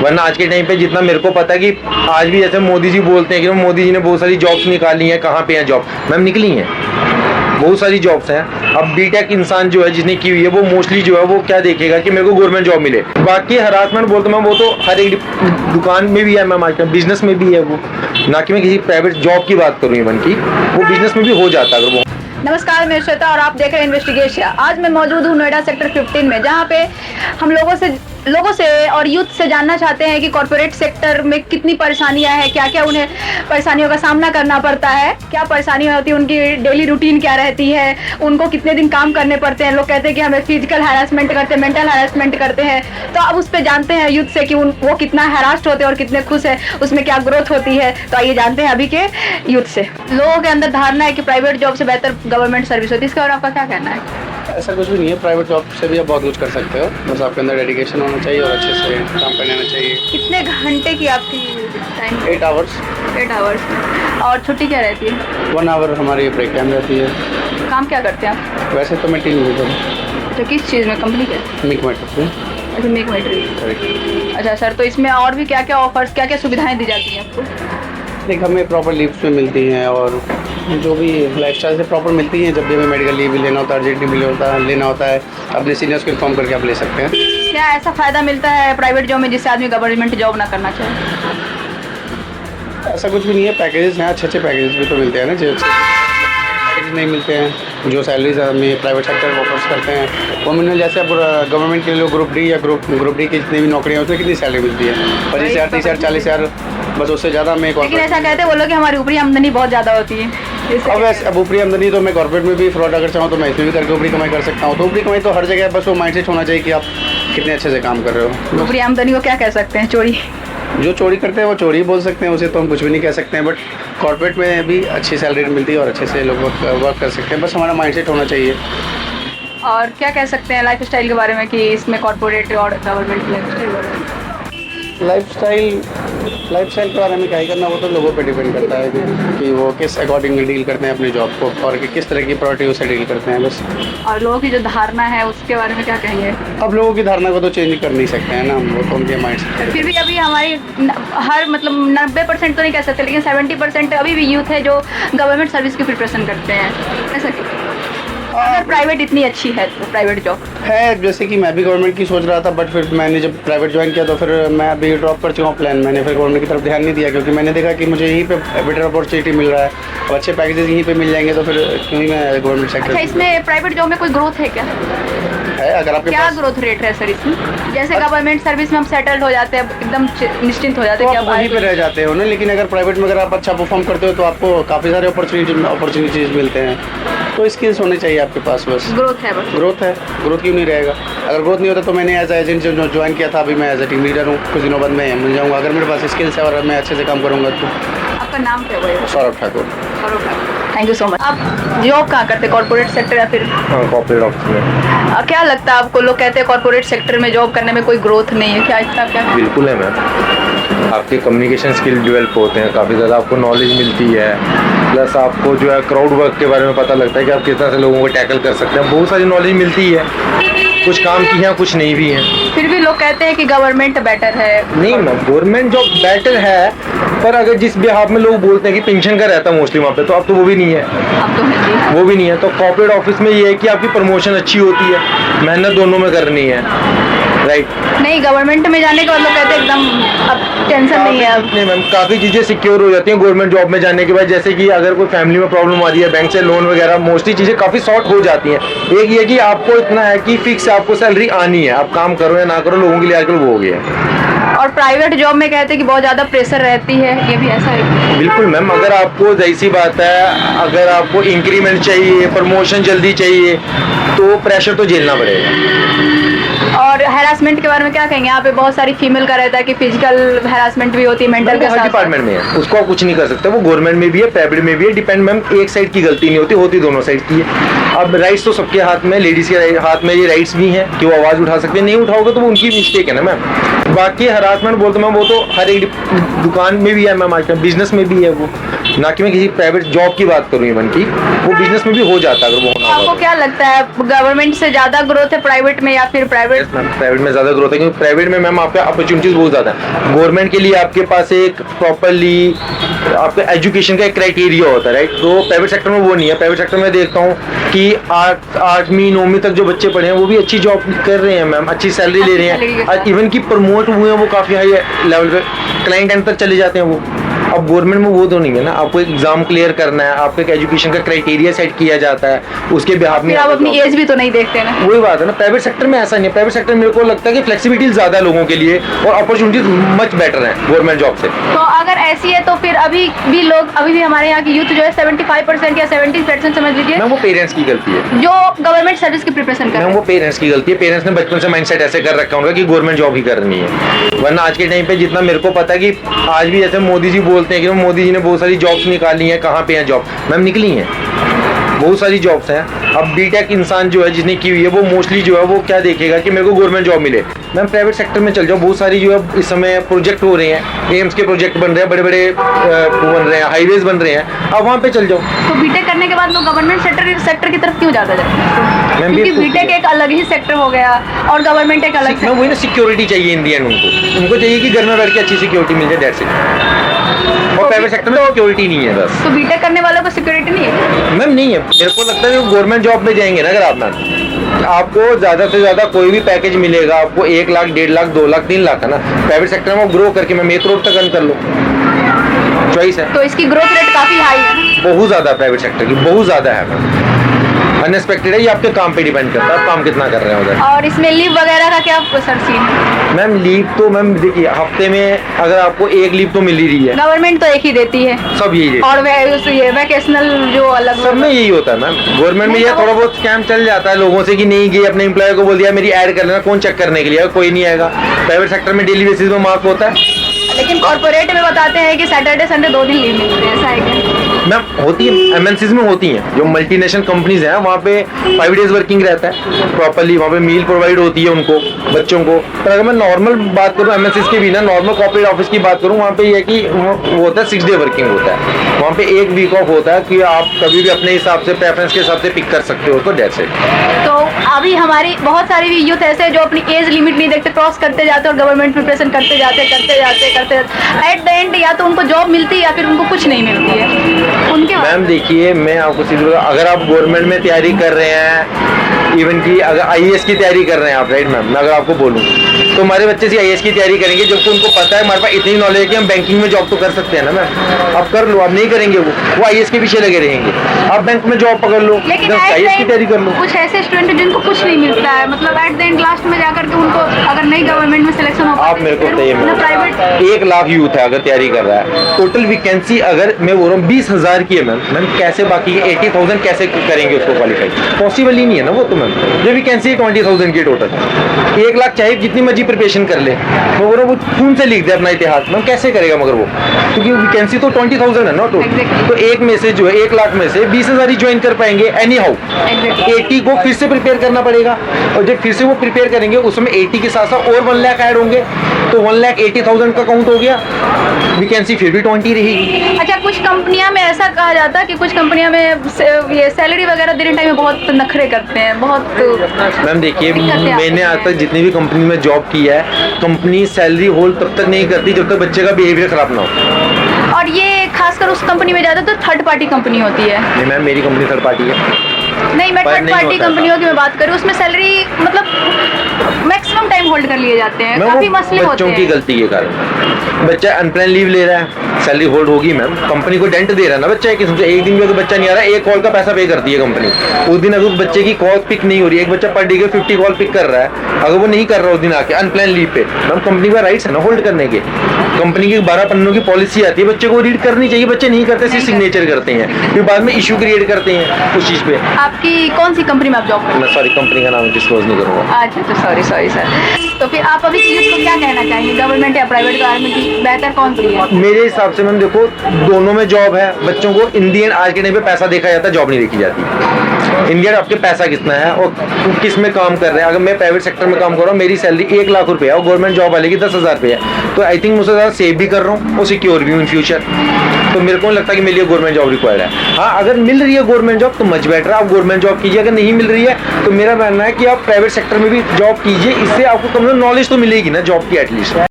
वरना आज के टाइम पे जितना मेरे को पता है कि आज भी जैसे मोदी जी बोलते हैं कि मोदी जी ने बहुत सारी जॉब्स निकाली हैं, कहाँ पे हैं जॉब? मैम निकली हैं, बहुत सारी जॉब्स हैं। अब बीटेक इंसान जो है जिसने की हुई है वो मोस्टली जो है वो क्या देखेगा कि मेरे को गवर्नमेंट जॉब मिले। बाकी हरासमेंट बोलते मैं वो तो हर एक दुकान में भी है मैम, आजकल बिजनेस में भी है वो, ना कि मैं किसी प्राइवेट जॉब की बात करूँ इवन की, वो बिजनेस में भी हो जाता है अगर वो। नमस्कार, मैं श्वेता और आप देख रहे हैं इन्वेस्टिगेशन। आज मैं मौजूद हूँ नोएडा सेक्टर 15 में, जहाँ पे हम लोगों से और यूथ से जानना चाहते हैं कि कॉर्पोरेट सेक्टर में कितनी परेशानियां हैं, क्या क्या उन्हें परेशानियों का सामना करना पड़ता है, क्या परेशानियां होती हैं, उनकी डेली रूटीन क्या रहती है, उनको कितने दिन काम करने पड़ते हैं। लोग कहते हैं कि हमें फिजिकल हैरेसमेंट करते हैं, मेंटल हैरेसमेंट करते हैं। तो अब उस पर जानते हैं यूथ से कि वो कितना हैरास्ड होते हैं और कितने खुश है, उसमें क्या ग्रोथ होती है। तो आइए जानते हैं अभी के यूथ से। लोगों के अंदर धारणा है कि प्राइवेट जॉब से बेहतर गवर्नमेंट सर्विस होती है, इसके बारे में आपका क्या कहना है? ऐसा कुछ भी नहीं है, प्राइवेट जॉब से भी आप बहुत कुछ कर सकते हो, बस आपके अंदर डेडिकेशन होना चाहिए और अच्छे से काम करने आना चाहिए। कितने घंटे की आपकी टाइम? 8 आवर्स। 8 आवर्स। और छुट्टी क्या रहती है? 1 आवर हमारी ब्रेक टाइम रहती है। काम क्या करते हैं आप? वैसे तो मैं टीम लीडर हूँ। तो किस चीज़ में, कंपनी के? मिक मेट्रो। अच्छा, मेक माई ड्रीम। अच्छा सर, तो इसमें और भी क्या क्या ऑफर्स, क्या क्या सुविधाएं दी जाती हैं आपको? देख, हमें प्रॉपर लीव्स में मिलती हैं और जो भी लाइफस्टाइल से प्रॉपर मिलती हैं। जब भी हमें मेडिकल लीव भी लेना होता है, अर्जेंटली लेना होता है, अपने सीनियर्स को इन्फॉर्म करके आप ले सकते हैं। क्या ऐसा फ़ायदा मिलता है प्राइवेट जॉब में जिससे आदमी गवर्नमेंट जॉब ना करना चाहे? ऐसा कुछ भी नहीं है, पैकेजेस हैं, अच्छे पैकेजेस भी तो मिलते हैं ना, जो पैकेज नहीं मिलते हैं, जो सैलरीज हमें प्राइवेट सेक्टर ऑफर्स करते हैं वो मिलने। जैसे अब गवर्नमेंट के लिए ग्रुप डी या ग्रुप डी की जितनी भी नौकरियाँ उसमें कितनी सैलरी मिलती है? 25,000, 30,000, 40,000, बस उससे ज़्यादा हमें। लेकिन ऐसा कहते हैं वो लोग कि हमारी ऊपरी आमदनी बहुत ज़्यादा होती है। अब ऊपरी आमदनी तो मैं कॉर्पोरेट में भी फ्रॉड अगर चाहूँ तो मैं इसमें भी करके ऊपरी कमाई कर सकता हूँ। तो ऊपरी कमाई तो हर जगह, बस वो माइंडसेट होना चाहिए कि आप कितने अच्छे से काम कर रहे हो। ऊपरी आमदनी को क्या कह सकते हैं? चोरी। जो चोरी करते हैं वो चोरी बोल सकते हैं, उसे तो हम कुछ भी नहीं कह सकते हैं। बट कॉर्पोरेट में भी अच्छी सैलरी मिलती है और अच्छे से लोग वर्क कर सकते हैं, बस हमारा माइंडसेट होना चाहिए। और क्या कह सकते हैं लाइफ स्टाइल के बारे में कि इसमें कॉर्पोरेट और गवर्नमेंट लाइफ स्टाइल के बारे में क्या ही करना, वो तो लोगों पे डिपेंड करता है कि वो किस अकॉर्डिंग डील करते हैं अपनी जॉब को और कि किस तरह की प्रायोरिटी से डील करते हैं, बस। और लोगों की जो धारणा है उसके बारे में क्या कहेंगे? अब लोगों की धारणा को तो चेंज कर नहीं सकते हैं ना, वो तो उनके माइंड से। फिर भी अभी हमारी हर 90% तो नहीं कह सकते, लेकिन 70% अभी भी यूथ है जो गवर्नमेंट सर्विस की प्रिपरेशन करते हैं। ऐसा क्यों? अगर प्राइवेट इतनी अच्छी है तो प्राइवेट जॉब है, जैसे कि मैं भी गवर्नमेंट की सोच रहा था, बट फिर मैंने जब प्राइवेट ज्वाइन किया तो फिर मैं अभी ड्रॉप कर चुका हूँ प्लान। मैंने फिर गवर्नमेंट की तरफ ध्यान नहीं दिया क्योंकि मैंने देखा कि मुझे यहीं पे बेटर अपॉर्चुनिटी मिल रहा है और अच्छे पैकेजेस यहीं पे मिल जाएंगे, तो फिर क्यों ही मैं गवर्नमेंट सेक्टर। अच्छा, इसमें प्राइवेट जॉब में कोई ग्रोथ है क्या? है, अगर आपके क्या ग्रोथ रेट है सर इसमें? जैसे गवर्नमेंट सर्विस में हम सेटल्ड हो जाते हैं, एकदम निश्चिंत हो जाते हैं कि आप वहीं पे रह जाते हो ना। लेकिन अगर प्राइवेट में अगर आप अच्छा परफॉर्म करते हो तो आपको काफ़ी सारे अपॉर्चुनिटीज़ मिलते हैं। तो स्किल्स होने चाहिए आपके पास, बस। ग्रोथ है, बस ग्रोथ है, ग्रोथ क्यों नहीं रहेगा? अगर ग्रोथ नहीं होता तो मैंने एज एजेंट जो ज्वाइन किया था, अभी मैं एज ए टीम लीडर हूँ, कुछ दिनों बाद मैं मिल जाऊँगा। अगर मेरे पास स्किल्स है और मैं अच्छे से काम करूँगा तो। आपका नाम क्या है? Saurabh Thakur. Thank you so much. आप जॉब कहाँ करते हैं, कॉर्पोरेट सेक्टर या फिर? हाँ, कॉर्पोरेट ऑफिस में। क्या लगता है आपको? लोग कहते हैं कॉर्पोरेट सेक्टर में जॉब करने में कोई ग्रोथ नहीं है, क्या इतना क्या? बिल्कुल है मैम, आपके कम्युनिकेशन स्किल डेवलप होते हैं, काफ़ी ज़्यादा आपको नॉलेज मिलती है, प्लस आपको जो है क्राउड वर्क के बारे में पता लगता है कि आप किस तरह से लोगों को टैकल कर सकते हैं। बहुत सारी नॉलेज मिलती है, कुछ काम की हैं कुछ नहीं भी हैं। फिर भी लोग कहते हैं कि गवर्नमेंट बेटर है। नहीं मैम, गवर्नमेंट जॉब बेटर है, पर अगर जिस बिहाफ में लोग बोलते हैं कि पेंशन का रहता है मोस्टली वहाँ पे, तो अब तो वो भी नहीं है। अब तो है, वो भी नहीं है। तो कॉर्पोरेट ऑफिस में ये है कि आपकी प्रमोशन अच्छी होती है, मेहनत दोनों में करनी है, राइट? नहीं, गवर्नमेंट में जाने के बाद लोग कहते हैं एकदम अब टेंशन नहीं है। अब नहीं मैम, काफ़ी चीज़ें सिक्योर हो जाती हैं गवर्नमेंट जॉब में जाने के बाद। जैसे कि अगर कोई फैमिली में प्रॉब्लम आ रही है, बैंक से लोन वगैरह, मोस्टली चीज़ें काफ़ी सॉर्ट हो जाती हैं। एक ये कि आपको इतना है कि फिक्स आपको सैलरी आनी है, आप काम करो या ना करो, लोगों के लिए आजकल वो हो गया है। और प्राइवेट जॉब में कहते हैं कि बहुत ज़्यादा प्रेशर रहती है, ये भी ऐसा है? बिल्कुल मैम, अगर आपको जैसी बात है, अगर आपको इंक्रीमेंट चाहिए, प्रमोशन जल्दी चाहिए, तो प्रेशर तो झेलना पड़ेगा। और हैरासमेंट के बारे में क्या कहेंगे? यहाँ पे बहुत सारी फीमेल का रहता है कि फिजिकल हैरासमेंट भी होती है, मेंटल के साथ। डिपार्टमेंट में है, उसको आप कुछ नहीं कर सकते। वो गवर्नमेंट में भी है, प्राइवेट में भी है, डिपेंड मैम, एक साइड की गलती नहीं होती दोनों साइड की है। अब राइट्स तो सबके हाथ में, लेडीज के हाथ में ये राइट्स भी हैं कि वो आवाज़ उठा सकते हैं। नहीं उठाओगे तो वो उनकी मिस्टेक है ना मैम। बाकी हरासमेंट बोलते मैं वो तो हर एक दुकान में भी है मैम, आजकल बिजनेस में भी है वो, ना कि मैं किसी प्राइवेट जॉब की बात करूँ इवन की, वो बिजनेस में भी हो जाता है अगर वो होना आपको होगा। क्या लगता है गवर्नमेंट से ज्यादा ग्रोथ है प्राइवेट में या फिर प्राइवेट? प्राइवेट में ज्यादा ग्रोथ है, क्योंकि प्राइवेट में मैम आपका अपॉर्चुनिटीज बहुत ज्यादा है। गवर्नमेंट के लिए आपके पास एक प्रॉपरली आपका एजुकेशन का एक क्राइटेरिया होता है, राइट, तो प्राइवेट सेक्टर में वो नहीं है। प्राइवेट सेक्टर में देखता हूँ कि 8वीं 9वीं तक जो बच्चे पढ़े हैं वो भी अच्छी जॉब कर रहे हैं मैम, अच्छी सैलरी ले रहे हैं, इवन की प्रमोट हुए हैं वो काफी हाई लेवल पे, क्लाइंट एंड तक चले जाते हैं वो। अब गवर्नमेंट में वो तो नहीं है ना, आपको एक एग्जाम क्लियर करना है, आपका एक एजुकेशन का क्राइटेरिया सेट किया जाता है, उसके बिहाफ में फिर आप अपनी एज भी तो नहीं देखते ना। वही बात है ना, प्राइवेट सेक्टर में ऐसा नहीं है। प्राइवेट सेक्टर में मेरे को लगता है कि फ्लेक्सिबिलिटी ज्यादा है लोगों के लिए और अपॉर्चुनिटीज मच बेटर है गवर्नमेंट जॉब से। तो अगर ऐसी है तो फिर अभी भी हमारे यहाँ की यूथ जो है 75% या 70% समझ लीजिए मैम वो पेरेंट्स की गलती है, जो गवर्नमेंट सर्विस की प्रिपरेशन कर रहे मैम हैं। वो पेरेंट्स की गलती है। पेरेंट्स ने बचपन से माइंडसेट ऐसे कर रखा होगा कि गवर्नमेंट जॉब ही करनी है, वरना आज के टाइम पे जितना मेरे को पता है कि आज भी जैसे मोदी जी बोलते हैं कि मोदी जी ने बहुत सारी जॉब्स निकाली हैं, कहाँ पे हैं जॉब, मैम निकली हैं बहुत सारी जॉब्स हैं। अब बीटेक इंसान जो है जिसने की हुई है वो मोस्टली जो है वो क्या देखेगा कि मेरे को गवर्नमेंट जॉब मिले। मैम प्राइवेट सेक्टर में चल जाओ, बहुत सारी जो है इस समय प्रोजेक्ट हो रहे हैं, एम्स के प्रोजेक्ट बन रहे हैं, बड़े बड़े बन रहे हैं, हाईवेज बन रहे हैं, अब वहाँ पे चल जाओ। तो बीटेक करने के बाद लोग गवर्नमेंट सेक्टर की तरफ क्यों जाता है? मैम क्योंकि बीटेक एक अलग ही सेक्टर हो गया और गवर्नमेंट एक अलग मैं वही ना, सिक्योरिटी चाहिए इन दी एंड उनको चाहिए कि घर में बैठ के अच्छी सिक्योरिटी मिल जाए, दैट्स इट। और प्राइवेट सेक्टर में सिक्योरिटी नहीं है बस। तो बीटेक करने वालों को सिक्योरिटी नहीं है? मैम नहीं है, मेरे को लगता है कि गवर्नमेंट जॉब में जाएंगे ना अगर आप मैम, आपको ज्यादा से ज्यादा कोई भी पैकेज मिलेगा आपको 1 लाख 1.5 लाख 2 लाख 3 लाख है ना। प्राइवेट सेक्टर में ग्रो करके मैं एक करोड़ तक अर्न कर लो, चॉइस है। तो इसकी ग्रोथ रेट काफी हाई है, बहुत ज्यादा प्राइवेट सेक्टर की, बहुत ज्यादा है मैम, अनएक्सपेक्टेड है। ये आपके काम पे डिपेंड करता है, आप काम कितना कर रहे हैं उधर। और इसमें लीव वगैरह का क्या सर सीन है? मैम लीव तो मैम देखिए हफ्ते में अगर आपको 1 लीव तो मिल ही रही है, गवर्नमेंट तो एक ही देती है सब यही है, और वैकेशनल जो अलग सब में यही होता है मैम। गवर्नमेंट में ये थोड़ा बहुत स्कैम चल जाता है लोगों से कि नहीं गए अपने एम्प्लॉय को बोल दिया मेरी ऐड कर लेना, कौन चेक करने के लिए, कोई नहीं आएगा। प्राइवेट सेक्टर में डेली बेसिस में मार्क होता है, लेकिन कॉर्पोरेट में बताते हैं कि सैटरडे संडे 2 दिन लीव मिलती है, ऐसा है क्या? मैम होती है, एमएनसीज में होती हैं, जो मल्टीनेशनल कंपनीज हैं वहाँ पे 5 डेज वर्किंग रहता है प्रॉपरली, वहाँ पे मील प्रोवाइड होती है उनको बच्चों को। पर अगर मैं नॉर्मल बात करूँ एमएनसीज के भी ना, नॉर्मल कॉर्पोरेट ऑफिस की बात करूँ, वहाँ पे ये है कि वो होता है 6 डे वर्किंग होता है, वहाँ पे 1 वीक ऑफ होता है कि आप कभी भी अपने हिसाब से प्रेफरेंस के हिसाब से पिक कर सकते हो, तो दैट्स इट। तो अभी हमारी बहुत सारी भी यूथ ऐसे जो अपनी एज लिमिट नहीं देखते, क्रॉस करते जाते और गवर्नमेंट प्रिपरेशन करते जाते एट द एंड या तो उनको जॉब मिलती है या फिर उनको कुछ नहीं मिलती है उनके। मैम देखिए मैं आपको सीधी बात, अगर आप गवर्नमेंट में तैयारी कर रहे हैं, इवन की अगर आईएएस की तैयारी कर रहे हैं आप, राइट मैम, मैं अगर आपको बोलूँ तो हमारे बच्चे से आईएएस की तैयारी करेंगे जबकि उनको पता है हमारे पास इतनी नॉलेज है कि हम बैंकिंग में जॉब तो कर सकते हैं ना मैम। आप कर लो, आप नहीं करेंगे वो आईएएस के पीछे लगे रहेंगे, आप बैंक में जॉब पकड़ लो, लेकिन आईएएस की तैयारी कर लो। कुछ ऐसे स्टूडेंट जिनको कुछ नहीं मिलता है, मतलब एट द एंड लास्ट में जाकर के उनको अगर नहीं गवर्नमेंट में सिलेक्शन हो, आप मेरे को बताइए मैम, प्राइवेट 1 लाख यूथ है अगर तैयारी कर रहा है, टोटल वैकेंसी अगर मैं बोल रहा हूँ 20,000 की है मैम कैसे बाकी 80,000 कैसे करेंगे उसको क्वालिफाई? पॉसिबल ही नहीं है ना वो तो मैम, जो वैकेंसी है 20,000 की टोटल, 1 लाख चाहे जितनी मर्जी प्रिपरेशन कर ले, मैं बोल रहा हूँ वो खून से लिख दे अपना इतिहास, मैम कैसे करेगा मगर वो, क्योंकि वैकेंसी तो 20,000 है ना तो एक में से जो है 1 लाख में से 20,000 ही ज्वाइन कर पाएंगे एनी हाउ। 80 को फिर से प्रिपेयर करना पड़ेगा और जब फिर से वो प्रिपेयर करेंगे उसमें 80 के साथ साथ और 1 लाख ऐड होंगे, तो 1,80,000 का काउंट हो गया, वैकेंसी फिर भी 20 रहेगी। अच्छा, कुछ कंपनियां में ऐसा कहा जाता है कि कुछ कंपनियां में ये सैलरी वगैरह देने टाइम में बहुत नखरे करते हैं, बहुत। मैम देखिए मैंने आज तक जितनी भी कंपनी में जॉब की है, कंपनी सैलरी होल्ड तब तक नहीं करती जब तक बच्चे का बिहेवियर खराब ना हो। और ये खासकर उस कंपनी में ज्यादा तो थर्ड पार्टी कंपनी होती है। नहीं मैम मेरी कंपनी थर्ड पार्टी है। नहीं, मैं थर्ड पार्टी कंपनियों की मैं बात करूँ, उसमें सैलरी मतलब मैक्सिमम टाइम होल्ड कर लिए जाते हैं, काफी मसले होते हैं बच्चों की गलती के कारण। बच्चा अनप्लान लीव ले रहा है, सैलरी होल्ड होगी मैम, कंपनी को डेंट दे रहा है ना बच्चा, कि समझे एक दिन भी अगर बच्चा नहीं आ रहा है 1 कॉल का पैसा पे करती है कंपनी। उस दिन अगर उस बच्चे की कॉल पिक नहीं हो रही है, एक बच्चा पर डे के 50 कॉल पिक कर रहा है, अगर वो नहीं कर रहा उस दिन आके अनप्लान लीव पे, मैम कंपनी का राइट्स है ना होल्ड करने के। कंपनी की 12 पन्नों की पॉलिसी आती है, बच्चे को रीड करनी चाहिए, बच्चे नहीं करते, सिर्फ सिग्नेचर करते हैं, फिर बाद में इशू क्रिएट करते हैं उस चीज पे। आपकी कौन सी कंपनी में आप जॉब करते हैं? मैं सॉरी कंपनी का नाम डिस्क्लोज नहीं करूंगा। अच्छा, तो सॉरी सर। तो फिर आप अभी यूथ को क्या कहना चाहेंगे, गवर्नमेंट या प्राइवेट के बारे में कि बेहतर कौन सी है? मेरे हिसाब से मैम देखो दोनों में जॉब है, बच्चों को इन दी एंड आज के टाइम पे पैसा देखा जाता है, जॉब नहीं देखी जाती। इंडिया आपके पैसा कितना है और किस में काम कर रहे हैं। अगर मैं प्राइवेट सेक्टर में काम कर रहा हूँ, मेरी सैलरी 1 लाख रुपए है और गवर्नमेंट जॉब वाले की 10,000 रुपये है, तो आई थिंक मुझसे ज़्यादा सेव भी कर रहा हूँ और सिक्योर भी हूँ इन फ्यूचर। तो मेरे को नहीं लगता कि मेरे लिए गवर्नमेंट जॉब रिक्वायर्ड है। हाँ, अगर मिल रही है गवर्नमेंट जॉब तो मच बेटर, आप गवर्नमेंट जॉब कीजिए। अगर नहीं मिल रही है तो मेरा मानना है कि आप प्राइवेट सेक्टर में भी जॉब कीजिए, इससे आपको कम से कम नॉलेज तो मिलेगी ना जॉब की एटलीस्ट।